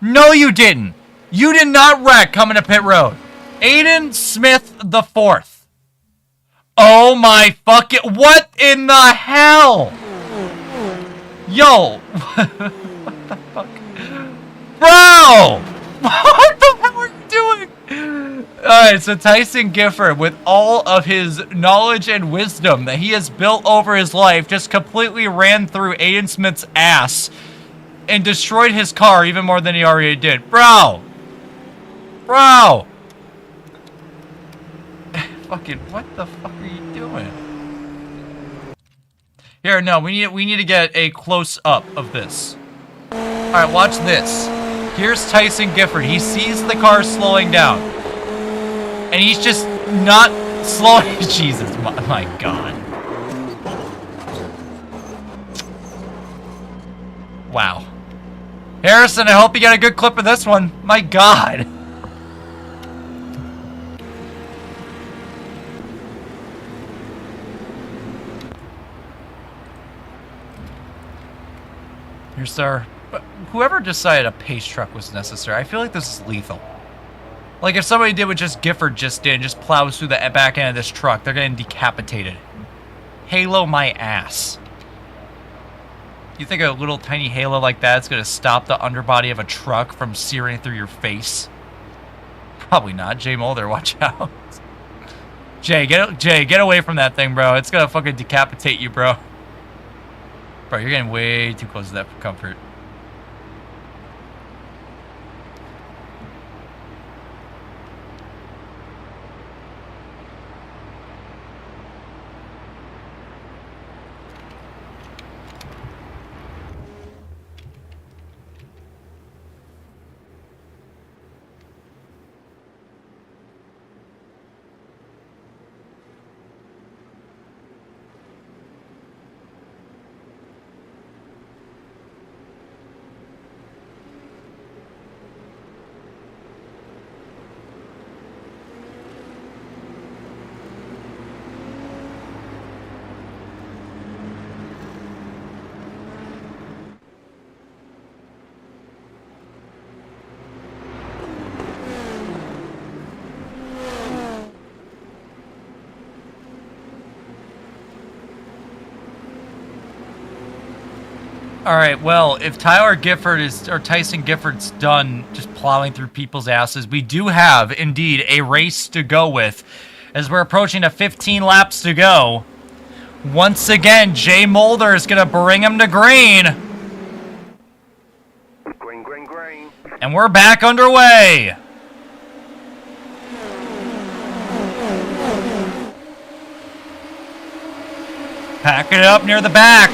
No, you didn't. You did not wreck coming to pit road. Aiden Smith the fourth. Oh my fucking, what in the hell? Yo, what the fuck? Bro! What the hell are you doing? Alright, so Tyson Gifford, with all of his knowledge and wisdom that he has built over his life, just completely ran through Aiden Smith's ass and destroyed his car even more than he already did. Bro! Bro! Fucking, what the fuck are you doing? Here, no, we need to get a close-up of this. Alright, watch this. Here's Tyson Gifford. He sees the car slowing down. And he's just not slowing. Jesus, my God. Wow. Harrison, I hope you got a good clip of this one. My God. Here's our... But whoever decided a pace truck was necessary, I feel like this is lethal. Like if somebody did what just Gifford just did, just plows through the back end of this truck, they're getting decapitated. Halo my ass. You think a little tiny halo like that's gonna stop the underbody of a truck from searing through your face? Probably not. Jay Mulder, watch out. Jay, get away from that thing, bro. It's gonna fucking decapitate you, bro. Bro, you're getting way too close to that for comfort. All right, well, if Tyson Gifford's done just plowing through people's asses, we do have, indeed, a race to go with. As we're approaching to 15 laps to go. Once again, Jay Mulder is going to bring him to green. Green, green, green. And we're back underway. Packing it up near the back.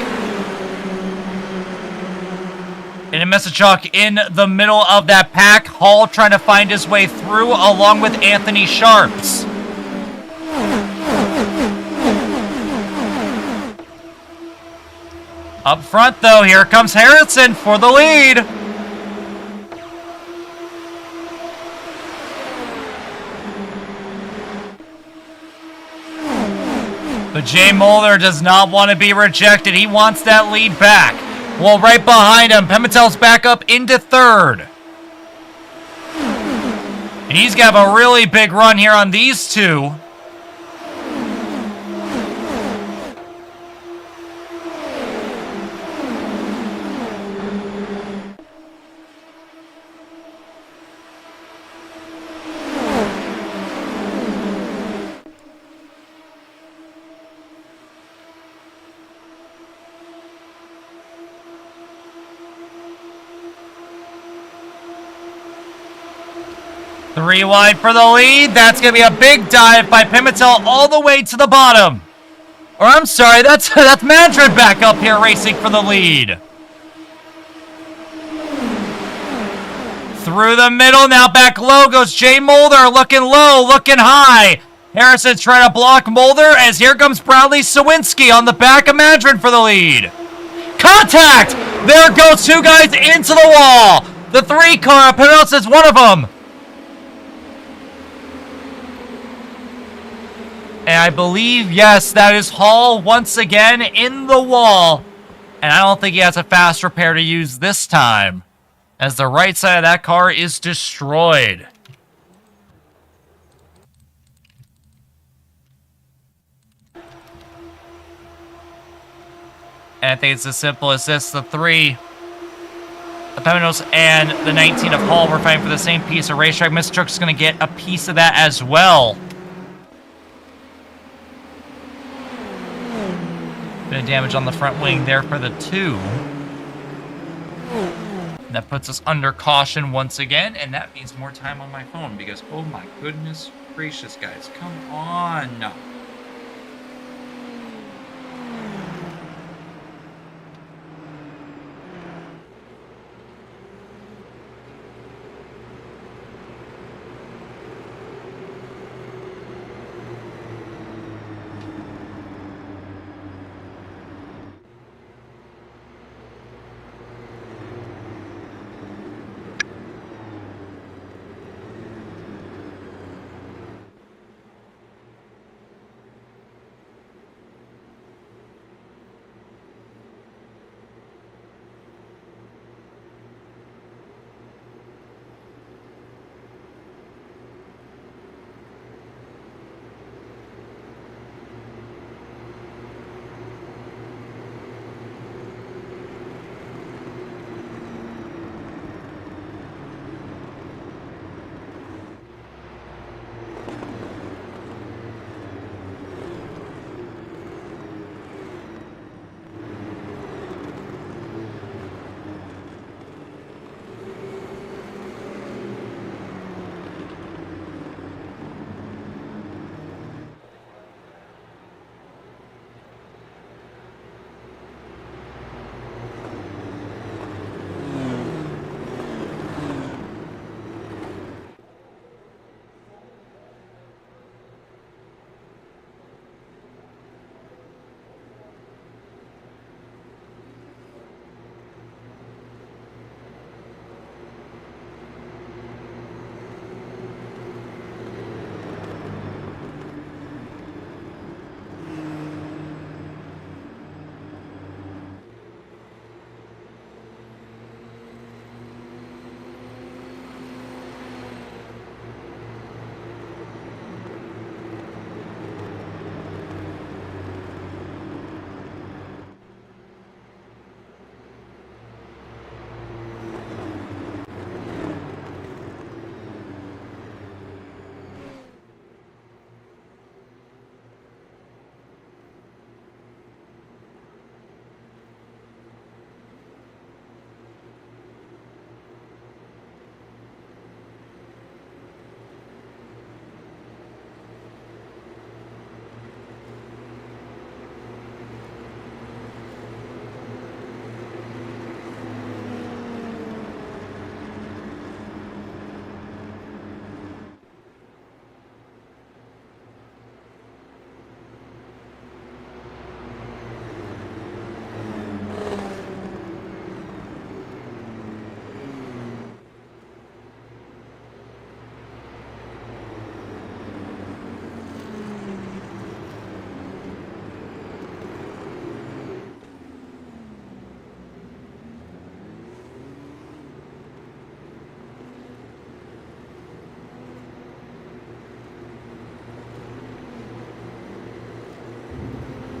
And Messichuk in the middle of that pack. Hall trying to find his way through along with Anthony Sharps. Up front, though, here comes Harrison for the lead. But Jay Mulder does not want to be rejected. He wants that lead back. Well, right behind him, Pimentel's back up into third. And he's got a really big run here on these two. Three wide for the lead. That's going to be a big dive by Pimentel all the way to the bottom. Or I'm sorry, that's Madrid back up here racing for the lead. Through the middle, now back low goes Jay Mulder, looking low, looking high. Harrison's trying to block Mulder as here comes Bradley Sawinski on the back of Madrid for the lead. Contact! There go two guys into the wall. The three car, Pimentel is one of them. And I believe, yes, that is Hall once again in the wall. And I don't think he has a fast repair to use this time, as the right side of that car is destroyed. And I think it's as simple as this. The three, the Pimentos and the 19 of Hall were fighting for the same piece of racetrack. Mr. Truck's going to get a piece of that as well. Bit of damage on the front wing there for the two. And that puts us under caution once again, and that means more time on my phone because, oh my goodness gracious, guys, come on.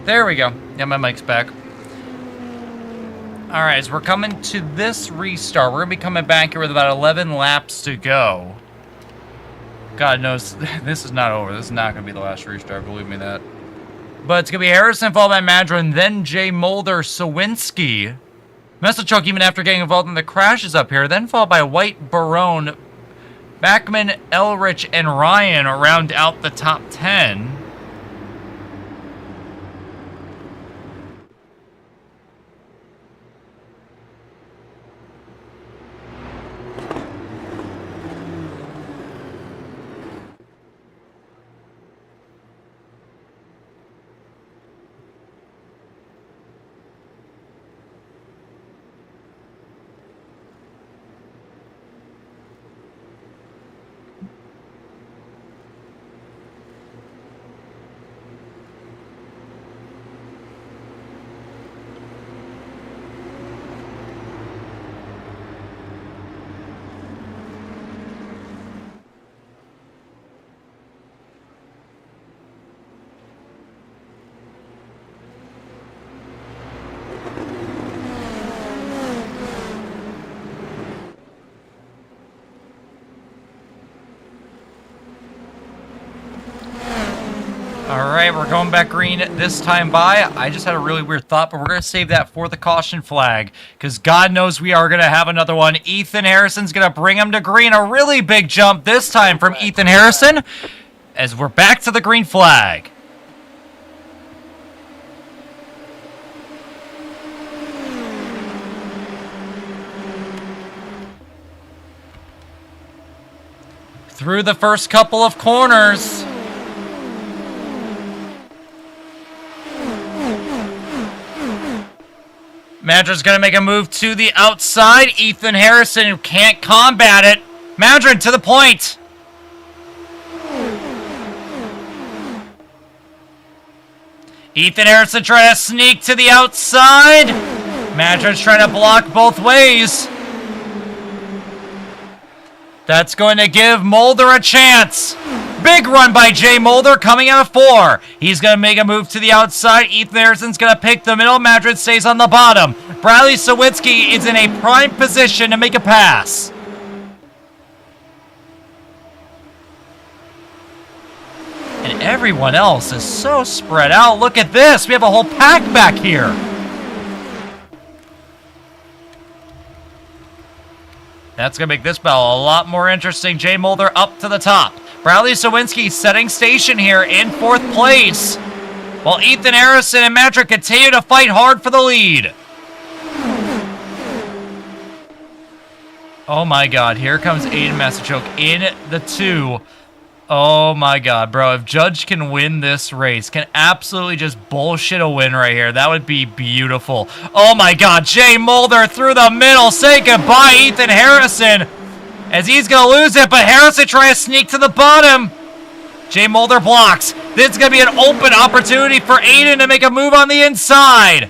There we go. Yeah, my mic's back. Alright, as we're coming to this restart, we're going to be coming back here with about 11 laps to go. God knows, this is not over. This is not going to be the last restart, believe me that. But it's going to be Harrison followed by Madron, then Jay Mulder, Sawinski. Messerschmidt, even after getting involved in the crashes up here, then followed by White, Barone, Backman, Elrich, and Ryan round out the top 10. Alright, we're going back green this time by. I just had a really weird thought, but we're going to save that for the caution flag. Because God knows we are going to have another one. Ethan Harrison's going to bring him to green. A really big jump this time from Ethan Harrison. As we're back to the green flag. Through the first couple of corners. Madron's going to make a move to the outside. Ethan Harrison, who can't combat it. Madron to the point. Ethan Harrison trying to sneak to the outside. Madron's trying to block both ways. That's going to give Mulder a chance. Big run by Jay Mulder coming out of 4. He's going to make a move to the outside. Ethan Harrison's going to pick the middle. Madron stays on the bottom. Bradley Sawinski is in a prime position to make a pass. And everyone else is so spread out. Look at this. We have a whole pack back here. That's going to make this battle a lot more interesting. Jay Mulder up to the top. Bradley Sawinski setting station here in 4th place. While Ethan Harrison and Madron continue to fight hard for the lead. Oh my God, here comes Aiden Messerschmidt in the 2. Oh my God, bro, if Judge can win this race, can absolutely just bullshit a win right here, that would be beautiful. Oh my God, Jay Mulder through the middle, say goodbye, Ethan Harrison, as he's gonna lose it, but Harrison trying to sneak to the bottom. Jay Mulder blocks. This is gonna be an open opportunity for Aiden to make a move on the inside.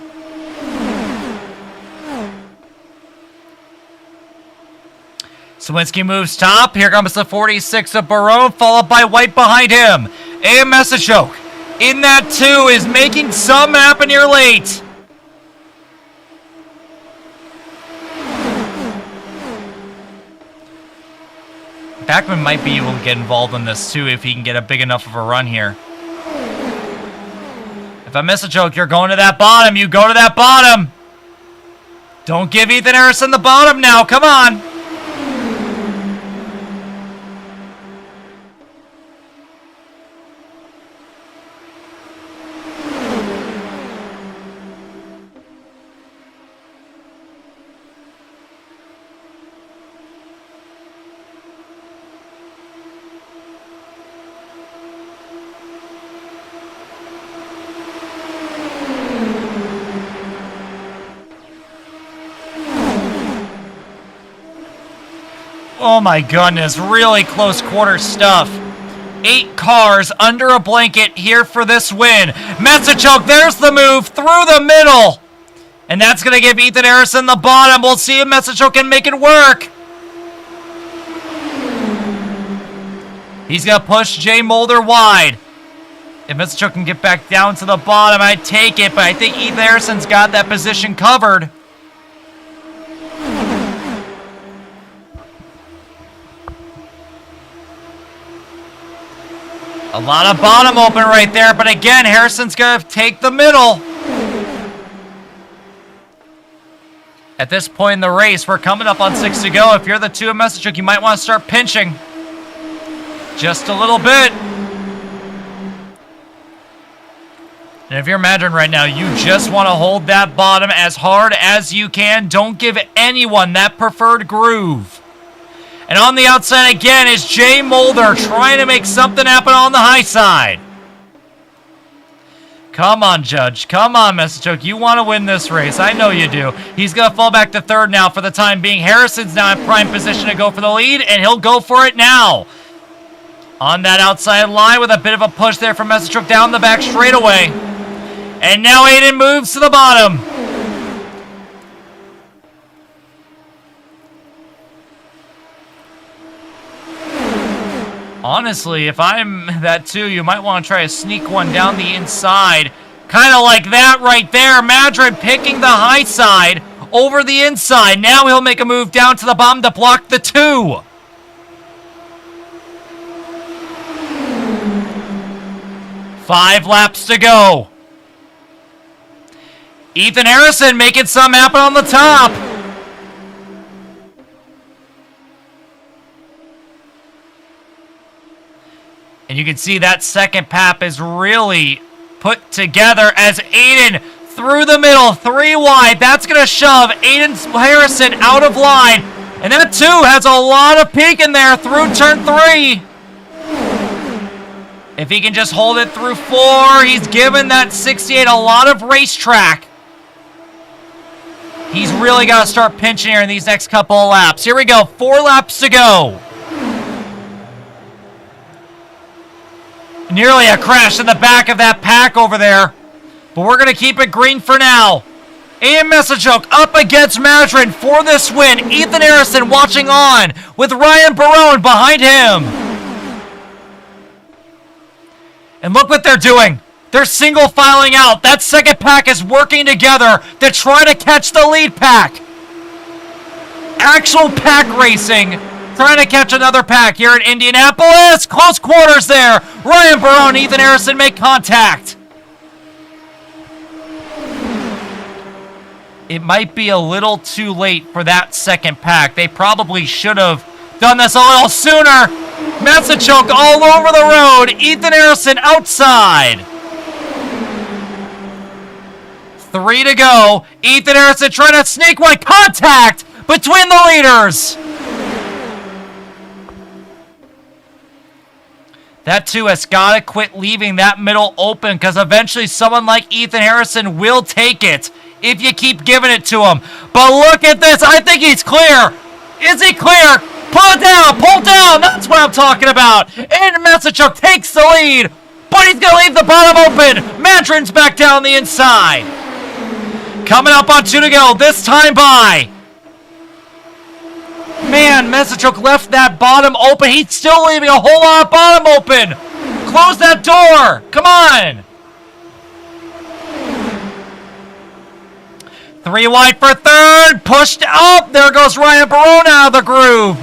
Sawinski moves top. Here comes the 46 of Barone, followed by White behind him. Messerschmidt in that 2 is making some happen here late. Backman might be able to get involved in this too if he can get a big enough of a run here. If I miss a choke, you're going to that bottom. You go to that bottom. Don't give Ethan Harrison the bottom now. Come on. Oh my goodness, really close quarter stuff. 8 cars under a blanket here for this win. Messerschmidt, there's the move through the middle. And that's going to give Ethan Harrison the bottom. We'll see if Messerschmidt can make it work. He's going to push Jay Mulder wide. If Mr. can get back down to the bottom, I'd take it, but I think Ethan Harrison's got that position covered. A lot of bottom open right there, but again, Harrison's going to take the middle. At this point in the race, we're coming up on 6 to go. If you're the 2 of Messichuk, you might want to start pinching. Just a little bit. And if you're Madron right now, you just want to hold that bottom as hard as you can. Don't give anyone that preferred groove. And on the outside again is Jay Mulder trying to make something happen on the high side. Come on, Judge. Come on, Messichuk. You want to win this race. I know you do. He's going to fall back to third now for the time being. Harrison's now in prime position to go for the lead, and he'll go for it now. On that outside line with a bit of a push there from Messichuk down the back straightaway. And now Aiden moves to the bottom. Honestly, if I'm that too, you might want to try to sneak one down the inside. Kind of like that right there. Madron picking the high side over the inside. Now he'll make a move down to the bottom to block the 2. Five laps to go. Ethan Harrison making something happen on the top. And you can see that second pap is really put together as Aiden through the middle, 3 wide. That's going to shove Aiden Harrison out of line. And that 2 has a lot of peak in there through turn 3. If he can just hold it through 4, he's given that 68 a lot of racetrack. He's really got to start pinching here in these next couple of laps. Here we go, 4 laps to go. Nearly a crash in the back of that pack over there. But we're going to keep it green for now. Ian Messichuk up against Madron for this win. Ethan Harrison watching on with Ryan Barone behind him. And look what they're doing. They're single filing out. That second pack is working together to try to catch the lead pack. Actual pack racing. Trying to catch another pack here in Indianapolis. Close quarters there. Ryan Barone, Ethan Harrison make contact. It might be a little too late for that second pack. They probably should have done this a little sooner. Messichuk all over the road. Ethan Harrison outside. 3 to go. Ethan Harrison trying to sneak one. Contact between the leaders. That 2 has got to quit leaving that middle open because eventually someone like Ethan Harrison will take it if you keep giving it to him. But look at this. I think he's clear. Is he clear? Pull it down. Pull down. That's what I'm talking about. And Messichuk takes the lead, but he's going to leave the bottom open. Madron's back down the inside. Coming up on 2 to go. This time by. Man, Messichuk left that bottom open. He's still leaving a whole lot of bottom open. Close that door. Come on. 3 wide for third. Pushed up. There goes Ryan Barone out of the groove.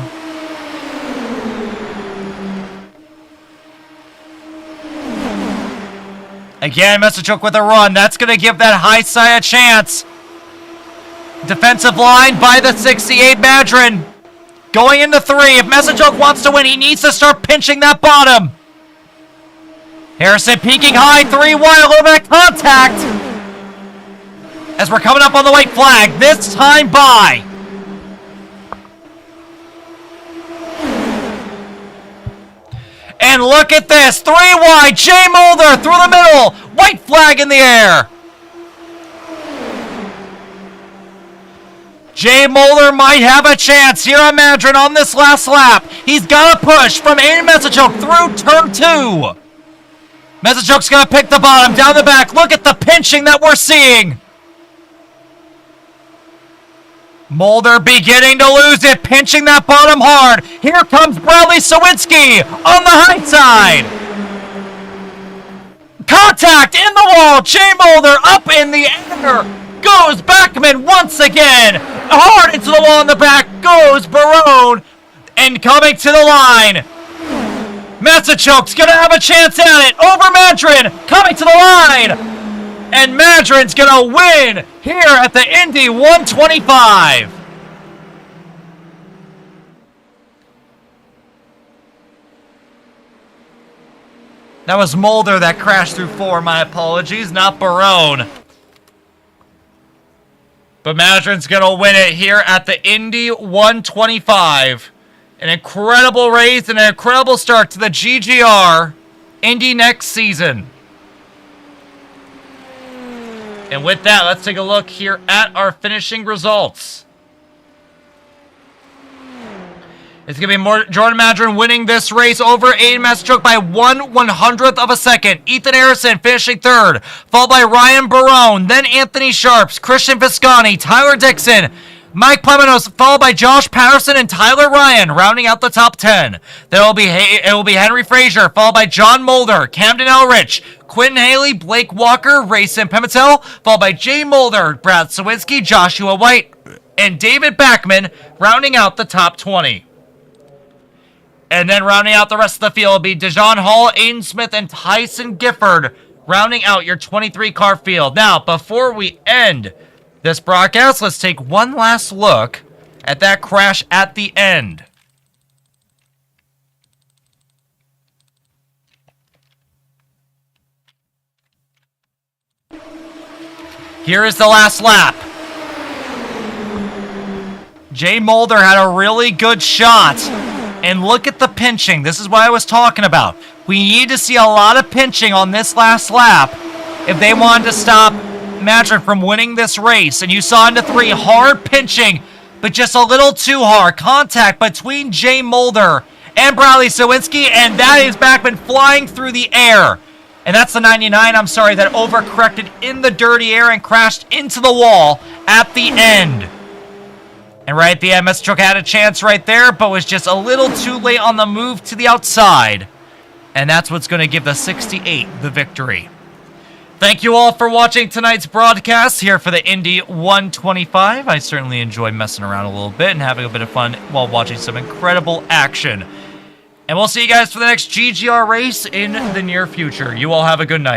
Again, Messichuk with a run. That's going to give that high side a chance. Defensive line by the 68 Madron. Going into 3. If Messichuk wants to win, he needs to start pinching that bottom. Harrison peeking high, 3 wide, a little bit of contact. As we're coming up on the white flag, this time by. And look at this, 3 wide, Jay Mulder through the middle, white flag in the air. Jay Mulder might have a chance here on Madron on this last lap. He's got a push from Aiden Messichuk through turn 2. Messichuk's going to pick the bottom, down the back. Look at the pinching that we're seeing. Mulder beginning to lose it, pinching that bottom hard. Here comes Bradley Sawinski on the high side. Contact in the wall. Jay Mulder up in the air. Goes Backman once again. Hard into the wall in the back. Goes Barone. And coming to the line. Massachoke's gonna have a chance at it. Over Madron. Coming to the line. And Madron's gonna win here at the Indy 125. That was Mulder that crashed through 4, my apologies, not Barone. But Madron's gonna win it here at the Indy 125. An incredible race and an incredible start to the GGR Indy next season. And with that, let's take a look here at our finishing results. It's going to be Jordan Madron winning this race over Aiden Massachoke by 1/100th of a second. Ethan Harrison finishing third, followed by Ryan Barone, then Anthony Sharps, Christian Viscani, Tyler Dixon, Mike Plemenos, followed by Josh Patterson and Tyler Ryan, rounding out the top 10. Then it will be Henry Frazier, followed by John Mulder, Camden Elrich, Quinn Haley, Blake Walker, Rayson Pimentel, followed by Jay Mulder, Brad Sawinski, Joshua White, and David Backman, rounding out the top 20. And then rounding out the rest of the field will be Dejon Hall, Aiden Smith, and Tyson Gifford, rounding out your 23-car field. Now, before we end this broadcast, let's take one last look at that crash at the end. Here is the last lap. Jay Mulder had a really good shot. And look at the pinching. This is what I was talking about. We need to see a lot of pinching on this last lap if they wanted to stop Madron from winning this race. And you saw into 3, hard pinching, but just a little too hard. Contact between Jay Mulder and Bradley Sawinski, and that is Backman flying through the air. And that's the 99, I'm sorry, that overcorrected in the dirty air and crashed into the wall at the end. And right at the end, Massachoke had a chance right there, but was just a little too late on the move to the outside. And that's what's going to give the 68 the victory. Thank you all for watching tonight's broadcast here for the Indy 125. I certainly enjoyed messing around a little bit and having a bit of fun while watching some incredible action. And we'll see you guys for the next GGR race in the near future. You all have a good night.